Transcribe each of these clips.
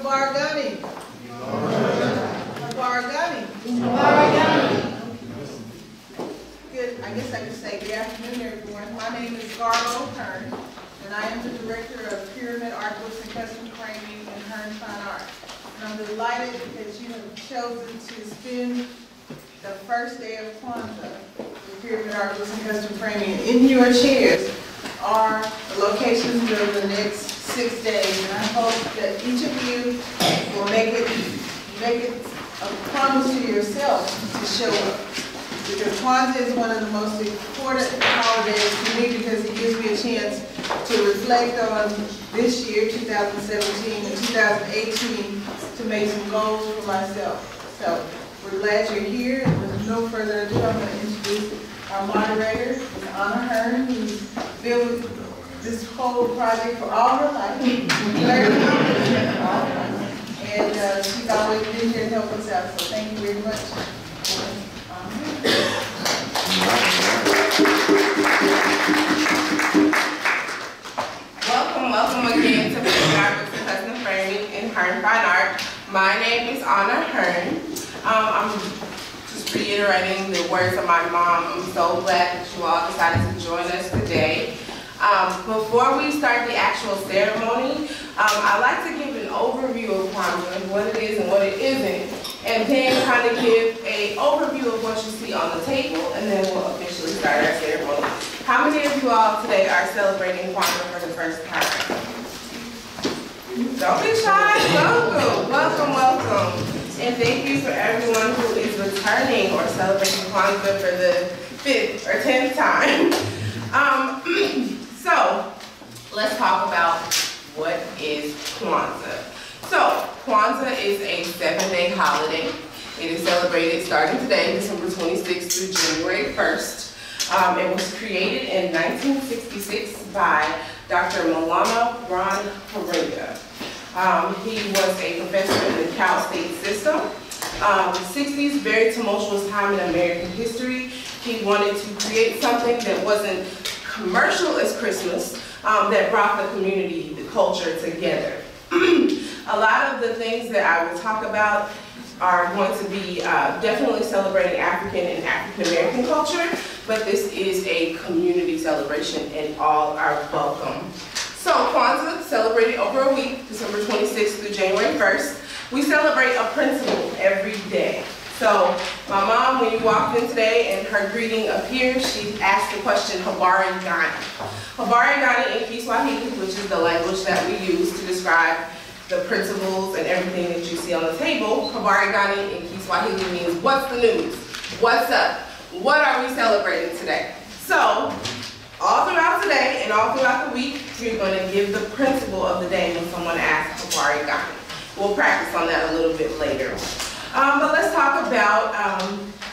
Habargani. Habargani. Good, I guess I could say good afternoon, everyone. My name is Garlo Hearn, and I am the Director of Pyramid Art Books and Custom Framing in Hearn Fine Art. And I'm delighted because you have chosen to spend the first day of Kwanzaa with Pyramid Art Books and Custom Framing. In your chairs are the locations of the next 6 days, and I hope that each of you will make it a promise to yourself to show up. Because Kwanzaa is one of the most important holidays to me because it gives me a chance to reflect on this year, 2017 and 2018, to make some goals for myself. So we're glad you're here, and with no further ado, I'm going to introduce our moderator, Ms. Anna Hearn, who's been with this whole project for all her life. And she's always been here to help us out, so thank you very much. Welcome again to Pyramid Art Books and Custom Framing in Hearn Fine Art. My name is Anna Hearn. I'm just reiterating the words of my mom. I'm so glad that you all decided to join us today. Before we start the actual ceremony, I'd like to give an overview of Kwanzaa, what it is and what it isn't, and then kind of give an overview of what you see on the table, and then we'll officially start our ceremony. How many of you all today are celebrating Kwanzaa for the first time? Don't be shy. Welcome. And thank you for everyone who is returning or celebrating Kwanzaa for the 5th or 10th time. So, let's talk about what is Kwanzaa. So, Kwanzaa is a 7-day holiday. It is celebrated starting today, December 26th through January 1st. It was created in 1966 by Dr. Maulana Ron Haringa. He was a professor in the Cal State system. The 60s, very tumultuous time in American history. He wanted to create something that wasn't commercial as Christmas, that brought the community, the culture together. A lot of the things that I will talk about are going to be definitely celebrating African and African American culture, but this is a community celebration and all are welcome. So Kwanzaa, celebrated over a week, December 26th through January 1st. We celebrate a principle every day. So my mom, when you walked in today and her greeting appeared, she asked the question, Habari Gani. Habari Gani in Kiswahili, which is the language that we use to describe the principles and everything that you see on the table. Habari Gani in Kiswahili means, what's the news? What's up? What are we celebrating today? So, all throughout today and all throughout the week, we're going to give the principle of the day when someone asks Habari Gani. We'll practice on that a little bit later. But let's talk about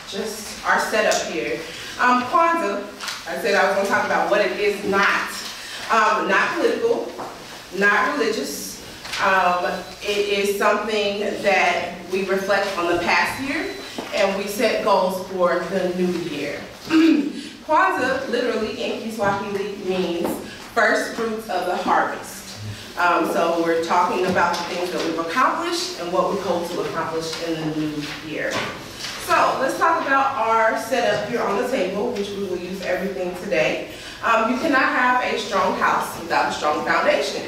just our setup here. Kwanzaa, I said I was going to talk about what it is not. Not political, not religious. It is something that we reflect on the past year and we set goals for the new year. Kwanzaa, literally in Kiswahili, means first fruits of the harvest. So we're talking about the things that we've accomplished and what we hope to accomplish in the new year. So let's talk about our setup here on the table, which we will use everything today. You cannot have a strong house without a strong foundation.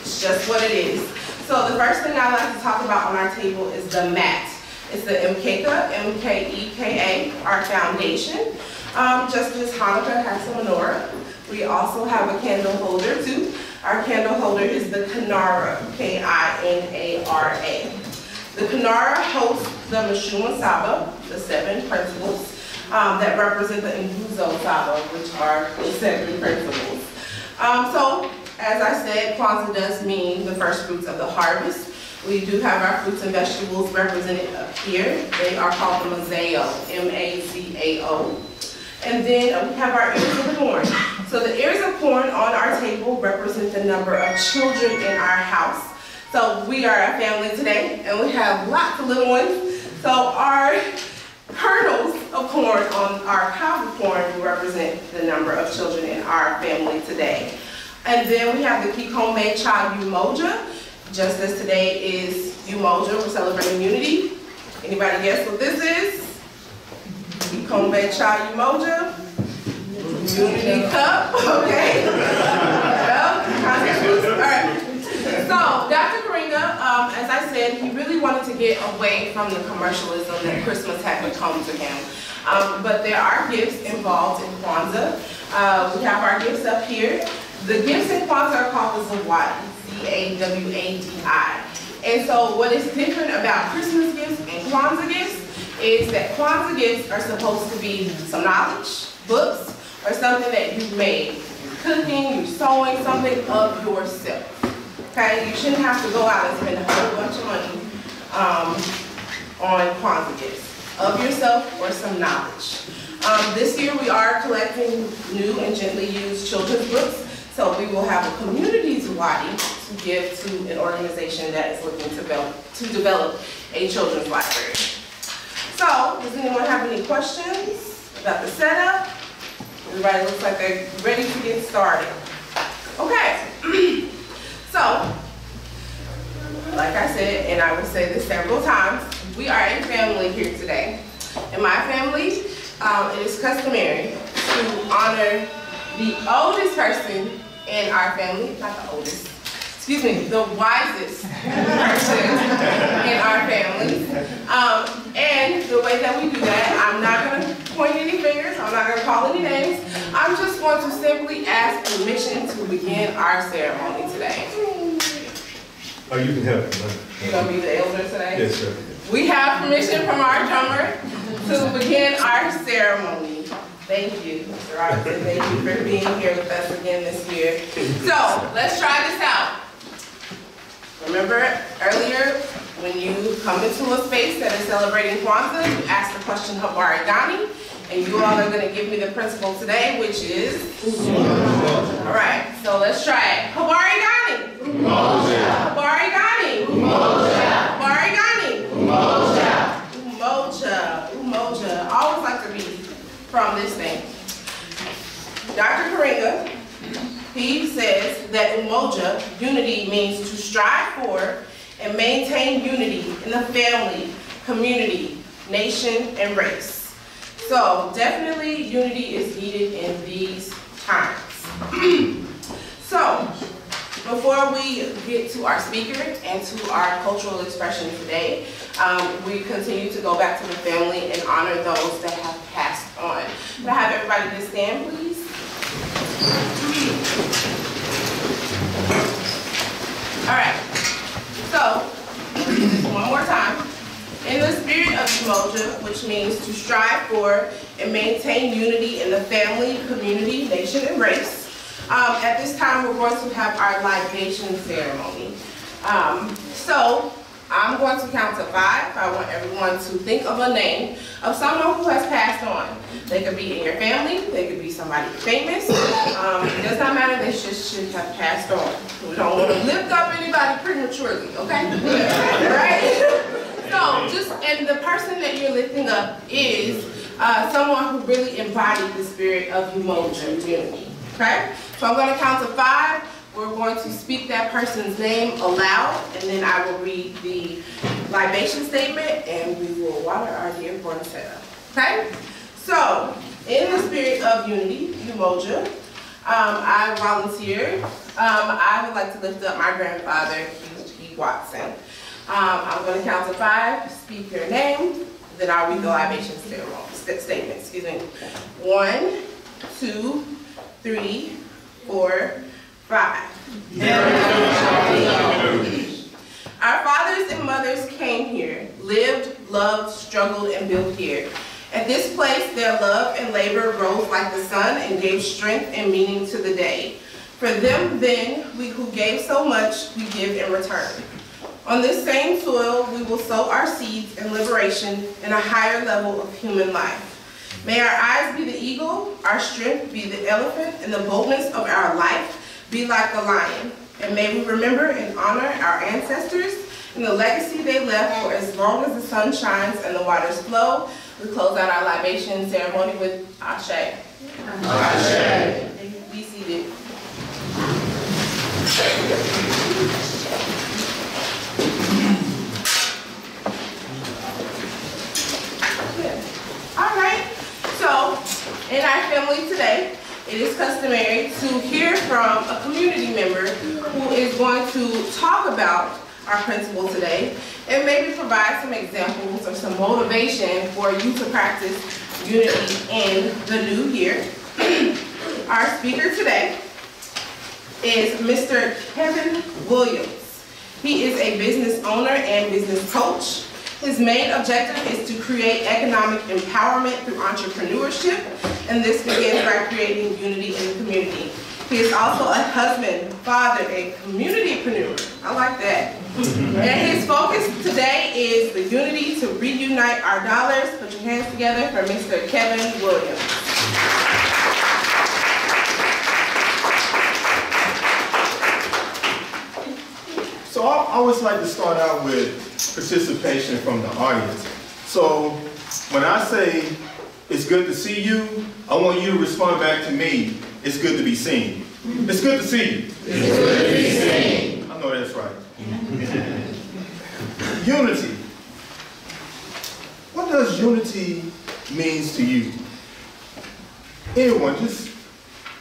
It's just what it is. So the first thing I like to talk about on our table is the mat. It's the Mkeka, M-K-E-K-A, our foundation. Just as Hanukkah has a menorah, we also have a candle holder too. Our candle holder is the Kinara, K-I-N-A-R-A. The Kinara hosts the Mashuma Saba, the 7 principles that represent the Nguzo Saba, which are the 7 principles. So, as I said, Kwanzaa does mean the first fruits of the harvest. We do have our fruits and vegetables represented up here. They are called the Mazao, M-A-Z-A-O. And then we have our ears of corn. So the ears of corn on our table represent the number of children in our house. So we are a family today, and we have lots of little ones. So our kernels of corn on our cob of corn will represent the number of children in our family today. And then we have the Kikome Cha Umoja. Just as today is Umoja, we're celebrating unity. Anybody guess what this is? Ikombe Cha Umoja. Unity Cup, okay? Well, all right. So, Dr. Karinga, as I said, he really wanted to get away from the commercialism that Christmas had become to him. But there are gifts involved in Kwanzaa. We have our gifts up here. The gifts in Kwanzaa are called the Zawadi, Z-A-W-A-D-I. And so what is different about Christmas gifts and Kwanzaa gifts is that Kwanzaa gifts are supposed to be some knowledge, books, or something that you've made. You're cooking, you're sewing, something of yourself. Okay? You shouldn't have to go out and spend a whole bunch of money on Kwanzaa gifts. Of yourself or some knowledge. This year we are collecting new and gently used children's books. So we will have a community Zawadi to give to an organization that is looking to develop a children's library. So, does anyone have any questions about the setup? Everybody looks like they're ready to get started. Okay, so, like I said, and I will say this several times, we are a family here today. In my family, it is customary to honor the oldest person in our family, not the oldest, excuse me, the wisest person in our family. And the way that we do that, I'm not going to point any fingers, I'm not going to call any names. I'm just going to simply ask permission to begin our ceremony today. Oh, you can help me. You're going to be the elder today? Yes, sir. We have permission from our drummer to begin our ceremony. Thank you, Mr. Robinson. Thank you for being here with us again this year. So, let's try this out. Remember earlier, when you come into a space that is celebrating Kwanzaa, you ask the question, Habari Gani, and you all are going to give me the principle today, which is? All right, so let's try it. Habari Gani. Umoja. Habari Gani. Umoja. Habari Gani. Umoja. Umoja. Umoja. I always like to read from this thing. Dr. Karinga, he says that Umoja, unity, means to strive for and maintain unity in the family, community, nation, and race. So definitely unity is needed in these times. So before we get to our speaker and to our cultural expression today, we continue to go back to the family and honor those that have passed on. Can I have everybody to stand, please? All right, so one more time. In the spirit of Umoja, which means to strive for and maintain unity in the family, community, nation, and race, at this time we're going to have our libation ceremony. So I'm going to count to 5. I want everyone to think of a name of someone who has passed on. They could be in your family, they could be somebody famous. It does not matter, they just should have passed on. We don't want to lift up anybody prematurely, okay? Right? So, and the person that you're lifting up is someone who really embodied the spirit of Umoja unity, okay? So I'm going to count to 5. We're going to speak that person's name aloud, and then I will read the libation statement, and we will water our dear born setup. Okay? So, in the spirit of unity, Umoja, I volunteered. I would like to lift up my grandfather, Hugh Watson. I'm going to count to 5, speak your name, then I'll read the libation statement. Excuse me. 1, 2, 3, 4, 5. Our fathers and mothers came here, lived, loved, struggled, and built here. At this place, their love and labor rose like the sun and gave strength and meaning to the day. For them, then, we who gave so much, we give in return. On this same soil, we will sow our seeds in liberation and a higher level of human life. May our eyes be the eagle, our strength be the elephant, and the boldness of our life be like the lion. And may we remember and honor our ancestors and the legacy they left for as long as the sun shines and the waters flow. We close out our libation ceremony with Ashe. Ashe. Be seated. customary to hear from a community member who is going to talk about our principle today and maybe provide some examples or some motivation for you to practice unity in the new year. Our speaker today is Mr. Kevin Williams. He is a business owner and business coach. His main objective is to create economic empowerment through entrepreneurship, and this begins by creating unity in the community. He is also a husband, father, a communitypreneur. I like that. And his focus today is the unity to reunite our dollars. Put your hands together for Mr. Kevin Williams. So I always like to start out with participation from the audience. So when I say it's good to see you, I want you to respond back to me, it's good to be seen. It's good to see you. It's good to be seen. I know that's right. Unity. What does unity means to you? Anyone, just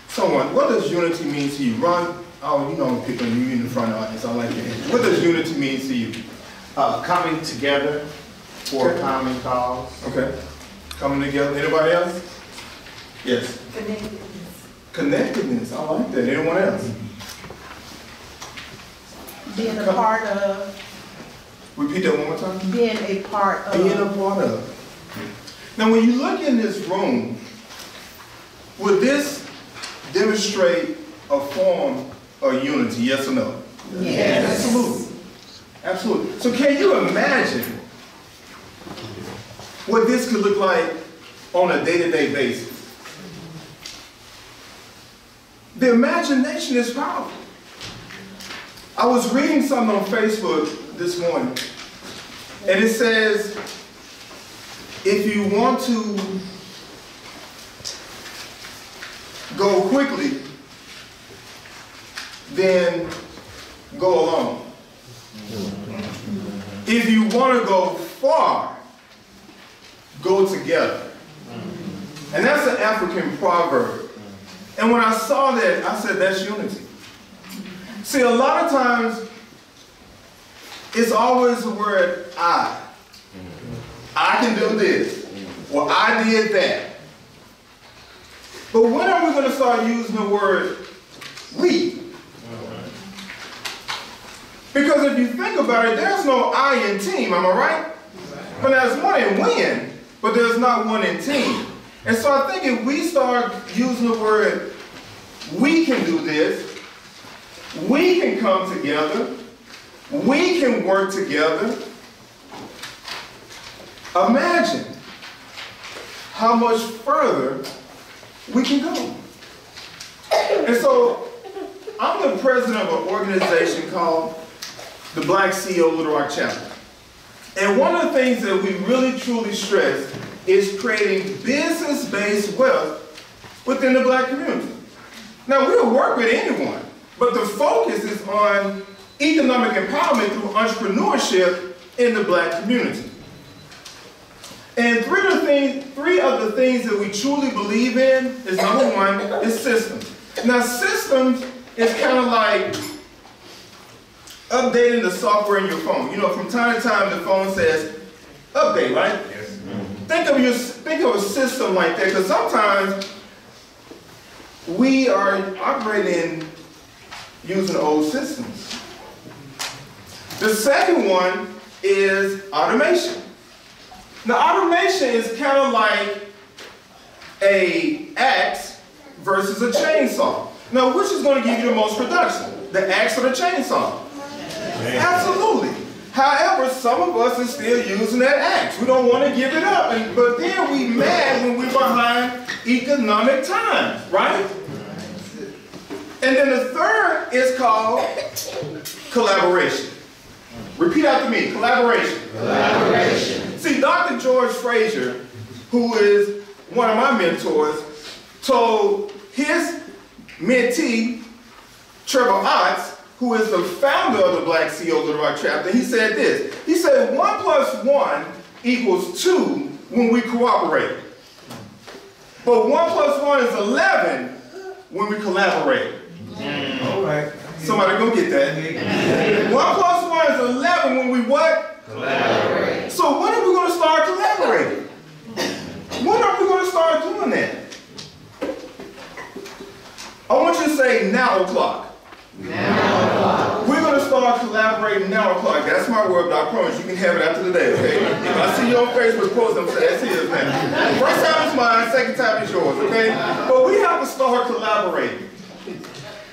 someone, what does unity mean to you? Ron, oh, you know I'm picking you in the front audience, I like that. What does unity mean to you? Coming together for a common cause. Okay. Coming together. Anybody else? Yes. Connectedness. Connectedness. I like that. Anyone else? Being a part of. Repeat that one more time. Being a part of. Being a part of. Now, when you look in this room, would this demonstrate a form of unity? Yes or no? Yes. Absolutely. Absolutely. So can you imagine what this could look like on a day-to-day basis? The imagination is powerful. I was reading something on Facebook this morning, and it says, if you want to go quickly, then go alone. If you want to go far, go together. And that's an African proverb. And when I saw that, I said, that's unity. See, a lot of times, it's always the word I. I can do this, or I did that. But when are we going to start using the word we? Because if you think about it, there's no I in team, am I right? But there's one in win, but there's not one in team. And so I think if we start using the word we can do this, we can come together, we can work together, imagine how much further we can go. And so I'm the president of an organization called the Black CEO Little Rock Chapter. And one of the things that we really truly stress is creating business-based wealth within the black community. Now, we'll work with anyone, but the focus is on economic empowerment through entrepreneurship in the black community. And three of the things that we truly believe in is, number one, is systems. Now, systems is kind of like updating the software in your phone. You know, from time to time, the phone says, update, right? Yes. Think of a system like that, because sometimes we are operating using old systems. The second one is automation. Now, automation is kind of like an axe versus a chainsaw. Now, which is going to give you the most production? The axe or the chainsaw? Absolutely. However, some of us are still using that axe. We don't want to give it up. But then we mad when we're behind economic times, right? And then the third is called collaboration. Repeat after me, collaboration. Collaboration. See, Dr. George Frazier, who is one of my mentors, told his mentee, Trevor Otts, who is the founder of the Black CEO Little Rock Chapter, he said this. He said, 1 + 1 = 2 when we cooperate. But 1 + 1 is 11 when we collaborate. All right. Somebody go get that. 1 plus 1 is 11 when we what? Collaborate. So when are we going to start collaborating? When are we going to start doing that? I want you to say now o'clock. Now. We're going to start collaborating now o'clock. That's my word, but I promise you can have it after the day, okay? If I see your Facebook post, I'm saying, that's his, man. First time is mine, second time is yours, okay? But we have to start collaborating.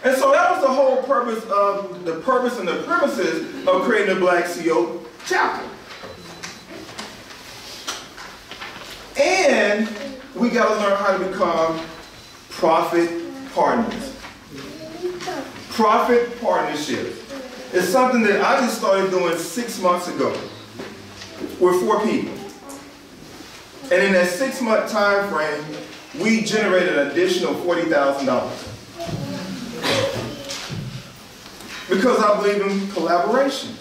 And so that was the whole purpose of the purpose and the premises of creating the Black CO chapter. And we got to learn how to become profit partners. Profit partnerships is something that I just started doing 6 months ago with 4 people. And in that 6-month time frame, we generated an additional $40,000. Because I believe in collaboration.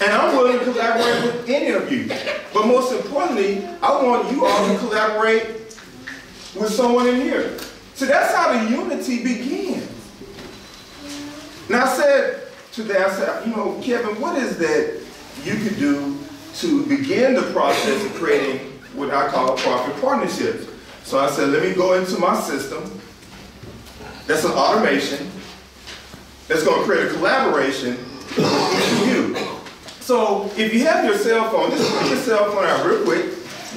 And I'm willing to collaborate with any of you. But most importantly, I want you all to collaborate with someone in here. So that's how the unity begins. Now I said today, you know, Kevin, what is that you could do to begin the process of creating what I call profit partnerships? So I said, let me go into my system. That's an automation. That's going to create a collaboration with you. So if you have your cell phone, just put your cell phone out real quick,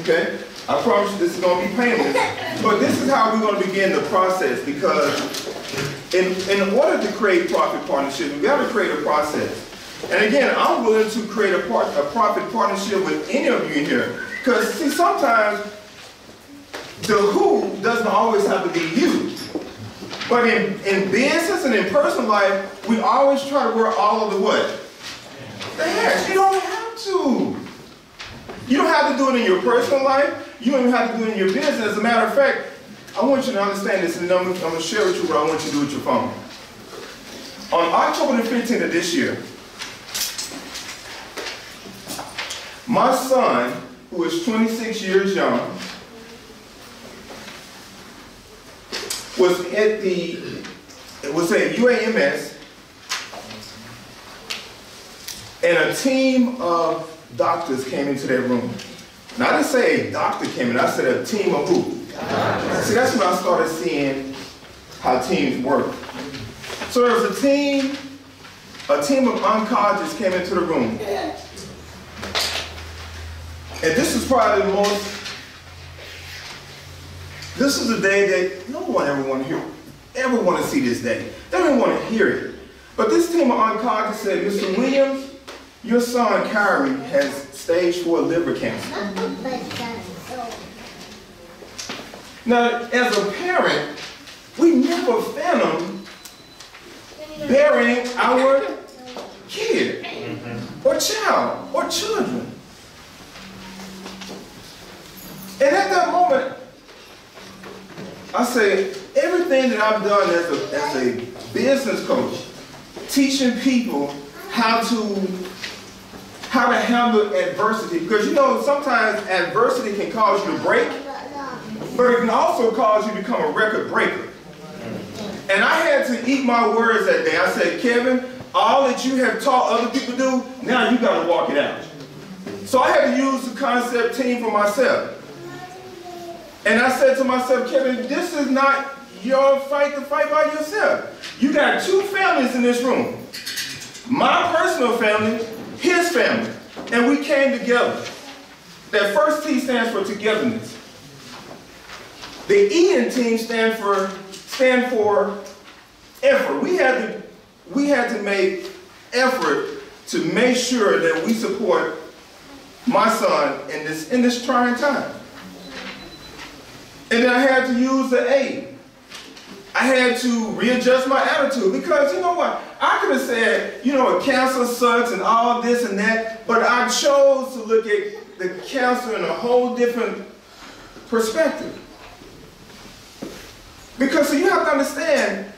okay? I promise you this is going to be painless. But this is how we're going to begin the process, because in order to create profit partnerships, we've got to create a process. And again, I'm willing to create a profit partnership with any of you in here. Because see, sometimes the who doesn't always have to be you. But in business and in personal life, we always try to wear all of the what? The hats. You don't have to. You don't have to do it in your personal life. You don't even have to do it in your business. As a matter of fact, I want you to understand this, and I'm going to share with you what I want you to do with your phone. On October the 15th of this year, my son, who is 26 years young, was at UAMS, and a team of doctors came into that room. And I didn't say a doctor came in, I said a team of who? See, that's when I started seeing how teams work. So there was a team of oncologists came into the room. And this is probably the most, this is a day that no one ever want to see this day. They don't want to hear it. But this team of oncologists said, Mr. Williams, your son, Kyrie, has stage 4 liver cancer. Now, as a parent, we never phantom burying our kid, or child, or children. And at that moment, I say, everything that I've done as a business coach, teaching people how to handle adversity, because you know sometimes adversity can cause you to break, but it can also cause you to become a record breaker. And I had to eat my words that day. I said, Kevin, all that you have taught other people to do, now you got to walk it out. So I had to use the concept team for myself. And I said to myself, Kevin, this is not your fight to fight by yourself. You got 2 families in this room. My personal family, his family. And we came together. That first T stands for togetherness. The E in team stand for effort. We had to make effort to make sure that we support my son in this trying time. And then I had to use the A. I had to readjust my attitude, because you know what? I could have said, you know, cancer sucks and all this and that, but I chose to look at the cancer in a whole different perspective. Because so you have to understand,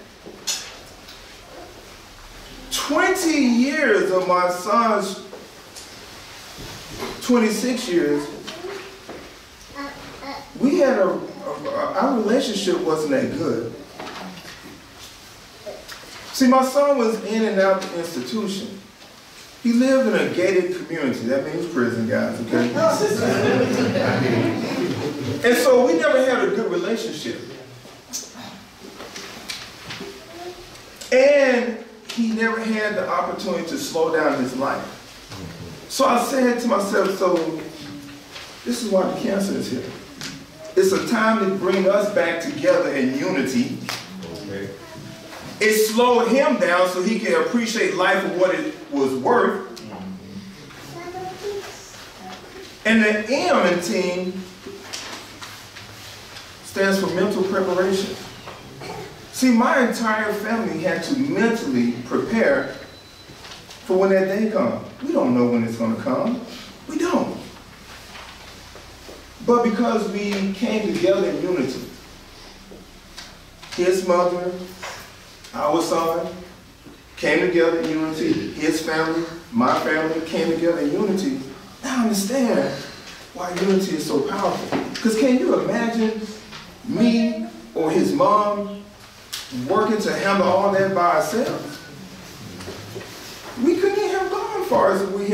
20 years of my son's 26 years, we had a our relationship wasn't that good. See, my son was in and out the institution. He lived in a gated community. That means prison, guys, okay? And so we never had a good relationship. And he never had the opportunity to slow down his life. So I said to myself, so this is why the cancer is here. It's a time to bring us back together in unity. Okay. It slowed him down so he can appreciate life for what it was worth. And the M in team stands for mental preparation. See, my entire family had to mentally prepare for when that day comes. We don't know when it's going to come. We don't. But because we came together in unity, his mother, our son, came together in unity, his family, my family came together in unity. Now I understand why unity is so powerful. Because can you imagine me or his mom working to handle all that by ourselves? We couldn't even have gone as far as we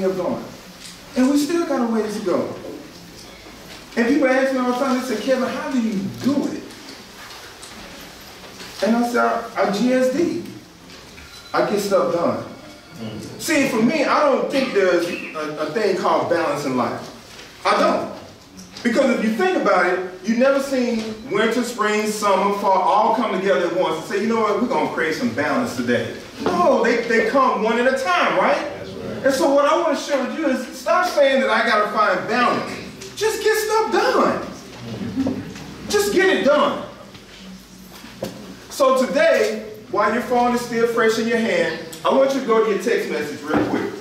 have gone. And we still got a ways to go. And people ask me all the time, they say, Kevin, how do you do it? And I said, I GSD. I get stuff done. See, for me, I don't think there's a thing called balance in life. I don't. Because if you think about it, you've never seen winter, spring, summer, fall all come together at once and say, you know what, we're going to create some balance today. No, they come one at a time, right? That's right. And so what I want to share with you is stop saying that I got to find balance. Just get stuff done. Just get it done. So today, while your phone is still fresh in your hand, I want you to go to your text message real quick.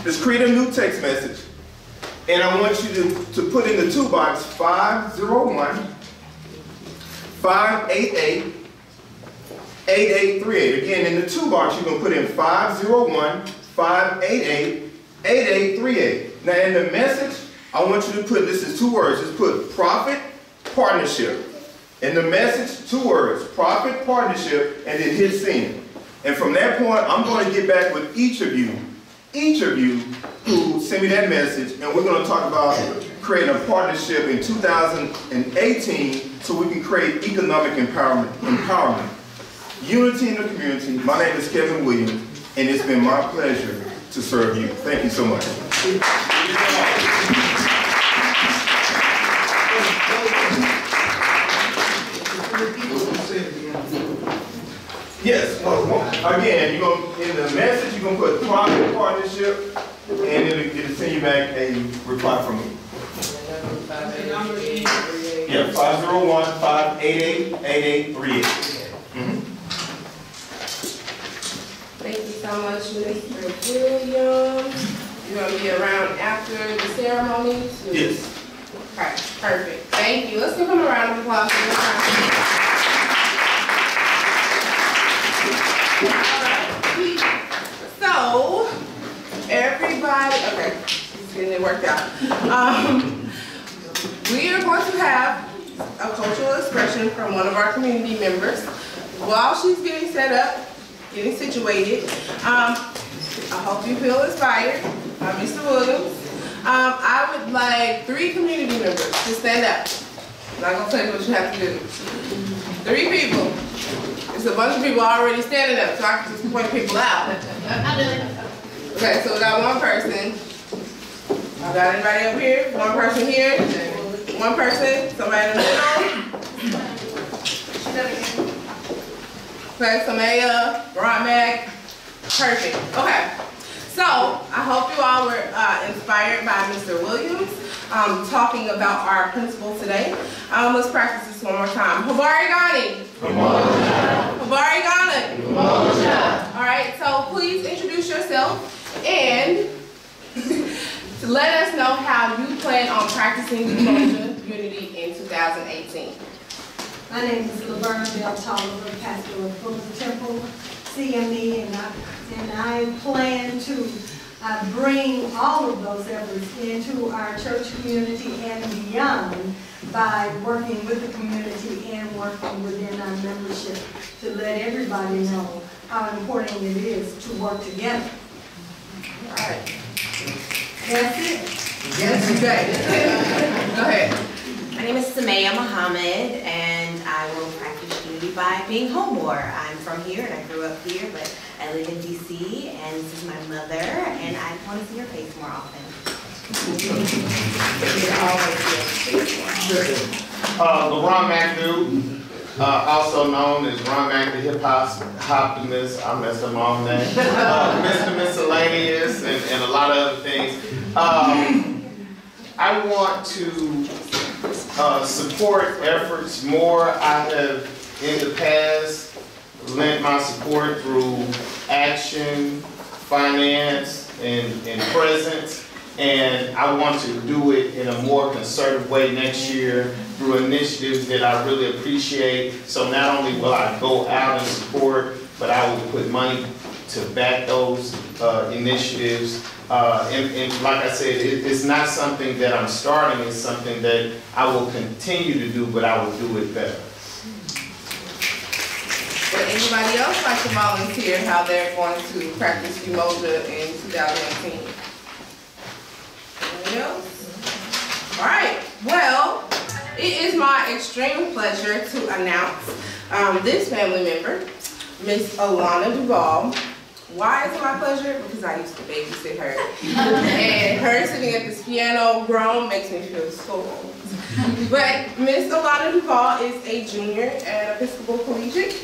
Just create a new text message. And I want you to put in the toolbox 501-588-8838. Again, in the toolbox, you're going to put in 501-588-8838. Now, in the message, I want you to put, this is 2 words, just put profit, partnership. In the message, 2 words, profit, partnership, and then hit send. And from that point, I'm going to get back with each of you who send me that message, and we're going to talk about creating a partnership in 2018 so we can create economic empowerment. Unity in the community. My name is Kevin Williams, and it's been my pleasure to serve you. Thank you so much. Yes, again, you're going in the message, you're going to put profit, partnership, and it'll send you back a reply from me. Yeah, 501-588-8838. Thank you so much, Mr. Williams. You're going to be around after the ceremony? Yes. Okay, perfect. Thank you. Let's give him a round of applause. So, everybody, okay, just getting it worked out. We are going to have a cultural expression from one of our community members. While she's getting set up, getting situated, I hope you feel inspired by Mr. Williams. I would like 3 community members to stand up. I'm not going to tell you what you have to do. 3 people. There's a bunch of people already standing up, so I can just point people out. Okay, so we got 1 person. I got anybody up here? 1 person here. 1 person. Somebody in the middle. Okay, Samaya, Broadmack. Perfect. Okay. So, I hope you all were inspired by Mr. Williams talking about our principle today. Let's practice this one more time. Habari Ghani. Habari Ghani. All right, so please introduce yourself and let us know how you plan on practicing Umoja unity in 2018. My name is Laverna Bell Tolliver, pastor of Fulton Temple, CME, and I plan to bring all of those efforts into our church community and beyond by working with the community and working within our membership to let everybody know how important it is to work together. All right. That's it. Yes, okay. Go ahead. My name is Samaya Muhammad, and I will practice unity by being homeward. I'm from here, and I grew up here, but I live in DC, and this is my mother, and I want to see her face more often. LeBron McAdoo, also known as Ron Mac, the hip hoptimist. I messed up my own name. Mr. Miscellaneous, and a lot of other things. I want to support efforts more. I have in the past lent my support through action, finance, and presence. And I want to do it in a more concerted way next year through initiatives that I really appreciate. So not only will I go out and support, but I will put money to back those initiatives. And like I said, it's not something that I'm starting, it's something that I will continue to do, but I will do it better. Would anybody else like to volunteer how they're going to practice Umoja in 2018? Anyone else? All right. Well, it is my extreme pleasure to announce this family member, Miss Alana Duvall. Why is it my pleasure? Because I used to babysit her. And her sitting at this piano grown makes me feel so old. But Miss Alana Duvall is a junior at Episcopal Collegiate.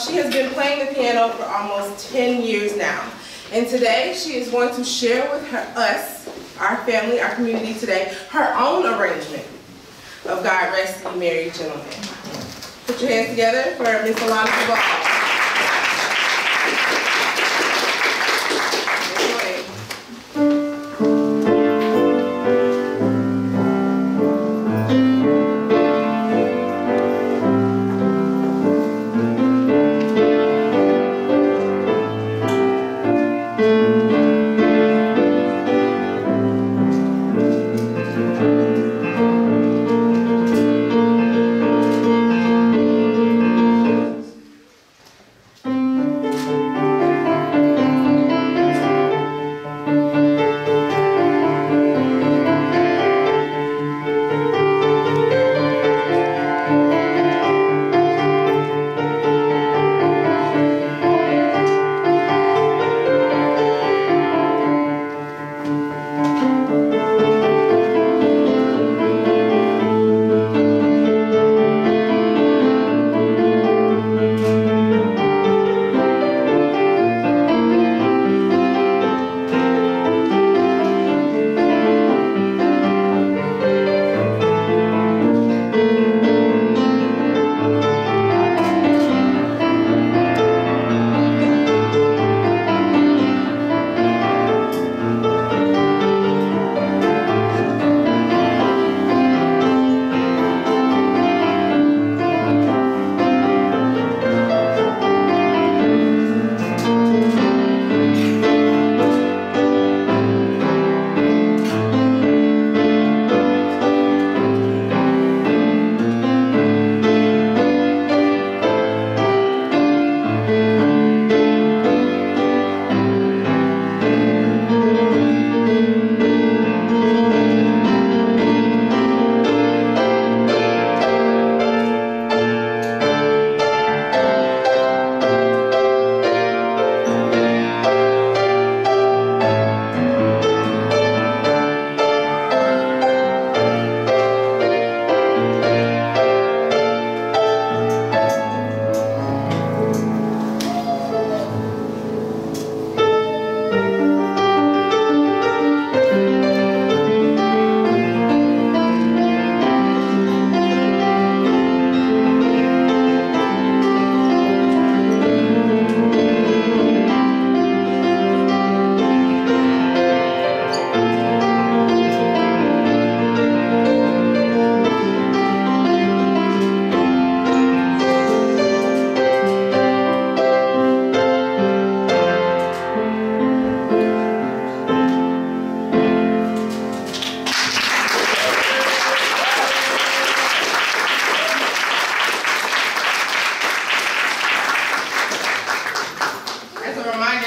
She has been playing the piano for almost 10 years now. And today she is going to share with us, our family, our community today, her own arrangement of God Rest Ye Merry Gentlemen. Put your hands together for Miss Alana Duvall.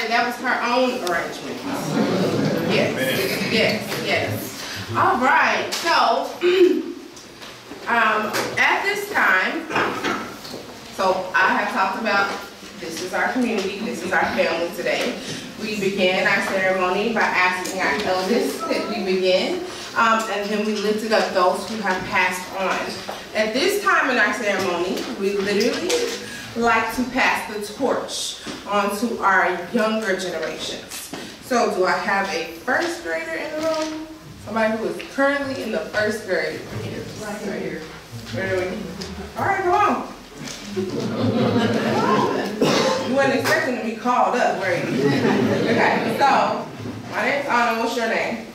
say that was her own arrangement. Yes, yes, yes. All right, so at this time, so I have talked about this is our community, this is our family today. We began our ceremony by asking our eldest that we begin, and then we lifted up those who have passed on. At this time in our ceremony, we literally like to pass the torch on to our younger generations. So do I have a first grader in the room? Somebody who is currently in the first grade? Right here. Where are we? All right, come on. You weren't expecting to be called up, were you? Okay, so my name's Anna. What's your name?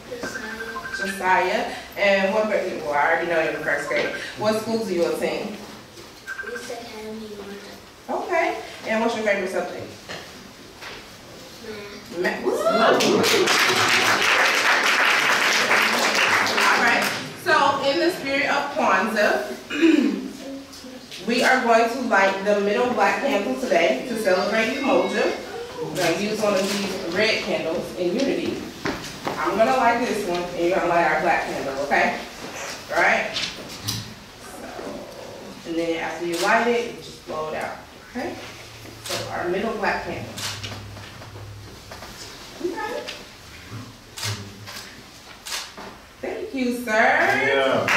Josiah. And what grade? Well, I already know you're in the first grade. What school do you attend? Okay. And what's your favorite subject? Math. All right. So, in the spirit of Kwanzaa, we are going to light the middle black candle today to celebrate Umoja. We're going to use one of these red candles in unity. I'm going to light this one, and you're going to light our black candle, okay? All right? So, and then after you light it, you just blow it out, okay? So, our middle black candle. Okay. Thank you, sir. Yeah.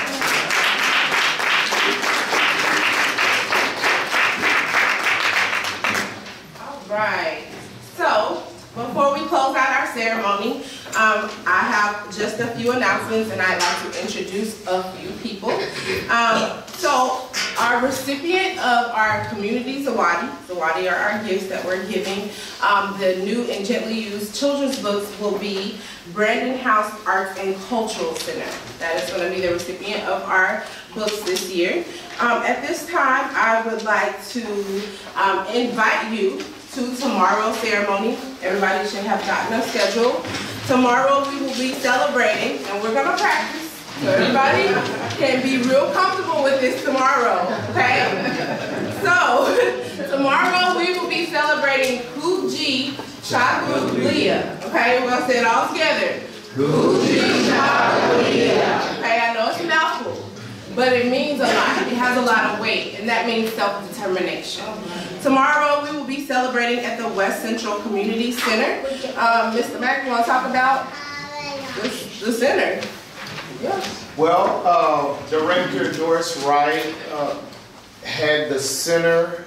Right. So, before we close out our ceremony, I have just a few announcements and I'd like to introduce a few people. So, our recipient of our community Zawadi are our gifts that we're giving. The new and gently used children's books will be Brandon House Arts and Cultural Center. That is going to be the recipient of our books this year. At this time, I would like to invite you to tomorrow's ceremony. Everybody should have gotten a schedule. Tomorrow we will be celebrating, and we're going to practice, so everybody can be real comfortable with this tomorrow, okay? So, tomorrow we will be celebrating Kuji Chagulia, okay? We're going to say it all together. Kuji Chagulia. Okay, I know it's a mouthful, but it means a lot. It has a lot of weight, and that means self-determination. Tomorrow we will be celebrating at the West Central Community Center. Mr. Mack, you want to talk about the center? Yeah. Well, Director Doris Wright had the center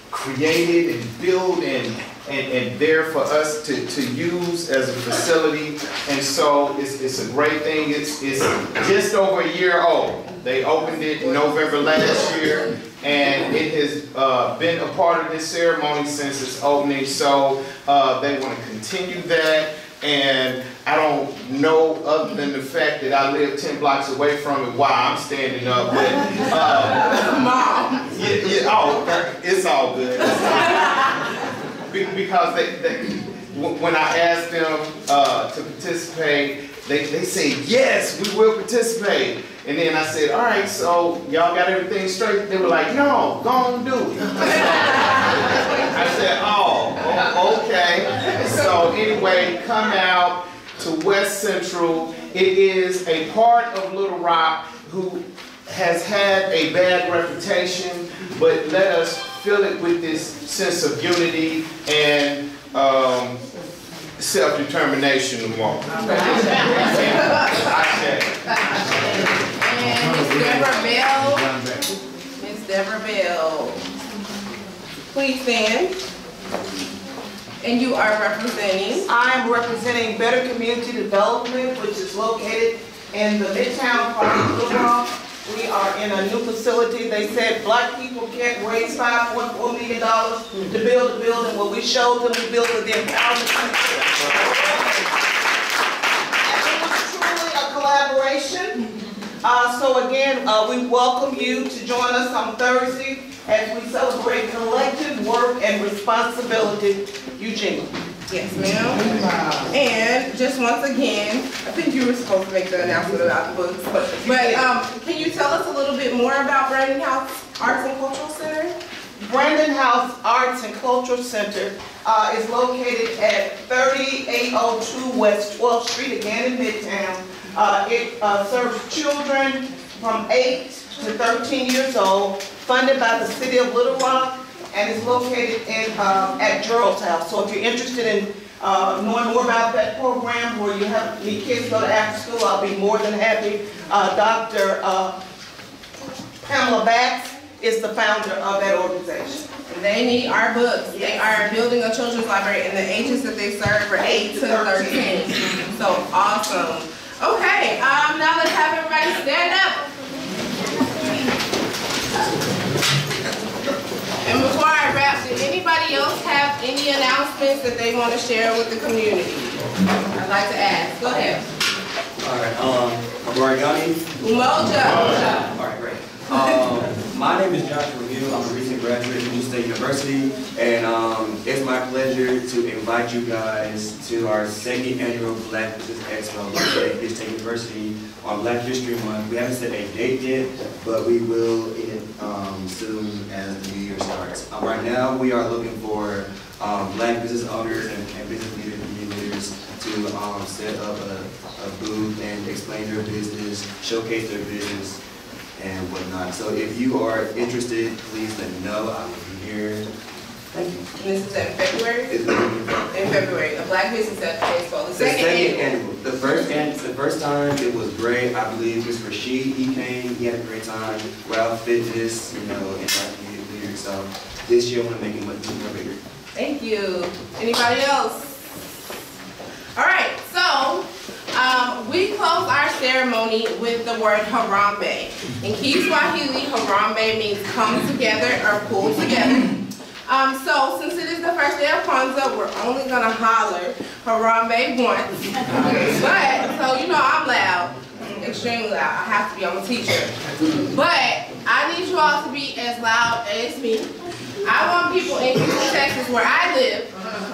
created and built and there for us to use as a facility, and so it's a great thing. It's just over a year old. They opened it in November last year, and it has been a part of this ceremony since its opening, so they want to continue that. And I don't know, other than the fact that I live 10 blocks away from it, why I'm standing up, but Mom. It's all good. Because when I asked them to participate, they said, yes, we will participate. And then I said, all right, so y'all got everything straight? They were like, no, go on and do it. I said, oh, okay. So anyway, come out to West Central. It is a part of Little Rock who has had a bad reputation, but let us fill it with this sense of unity and self-determination tomorrow. And Miss Deborah Bell, please stand. And you are representing? I'm representing Better Community Development, which is located in the Midtown part of Little Rock. We are in a new facility. They said black people can't raise $5.4 million to build a building. Well, we showed them we built it the empowerment. And it was truly a collaboration. So again, we welcome you to join us on Thursday as we celebrate collective work and responsibility. Eugene. Yes, ma'am. And just once again, I think you were supposed to make the announcement about the books, but can you tell us a little bit more about Brandon House Arts and Cultural Center? Brandon House Arts and Cultural Center is located at 3802 West 12th Street, again in Midtown. It serves children from 8 to 13 years old, funded by the City of Little Rock, and is located at Gerald's House. So if you're interested in knowing more about that program, where you need kids go to after school, I'll be more than happy. Dr. Pamela Batts is the founder of that organization. They need our books. They are building a children's library, and the ages that they serve are 8 to 13. So awesome. Okay, now let's have everybody stand up. And before I wrap, did anybody else have any announcements that they want to share with the community? I'd like to ask. Go ahead. All right, Oregani. Umoja. All right, great. My name is Joshua Hill. I'm a recent graduate from New State University, and it's my pleasure to invite you guys to our second annual Black Business Expo located at New State University on Black History Month. We haven't set a date yet, but we will soon as the new year starts. Right now, we are looking for Black business owners and business leaders to set up a booth and explain their business, showcase their business, and whatnot. So if you are interested, please let me know. I will be here. Thank you. And this is in February? It's In February, a Black Business Expo. The the second annual. The first time it was great. I believe Mr. Rashid, he came, he had a great time. Ralph Fitness, and our community leaders. So this year I want to make it much more bigger. Thank you. Anybody else? All right, so we close our ceremony with the word Harambe. In Kiswahili, Harambe means come together or pull together. So since it is the first day of Kwanzaa, we're only gonna holler Harambe once. But, so you know I'm loud, extremely loud. I have to be, I'm a teacher. But I need you all to be as loud as me. I want people in Houston, Texas, where I live,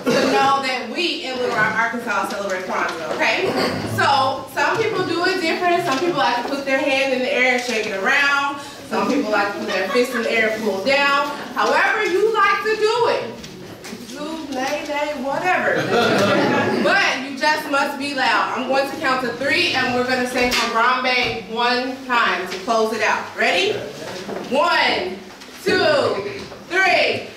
to know that we in Little Rock, Arkansas celebrate Kwanzaa, okay? So some people do it different. Some people like to put their hand in the air and shake it around. Some people like to put their fist in the air and pull down. However you like to do it. Do, nay, whatever. But you just must be loud. I'm going to count to 3 and we're going to say Harambe one time to close it out. Ready? 1, 2, 3.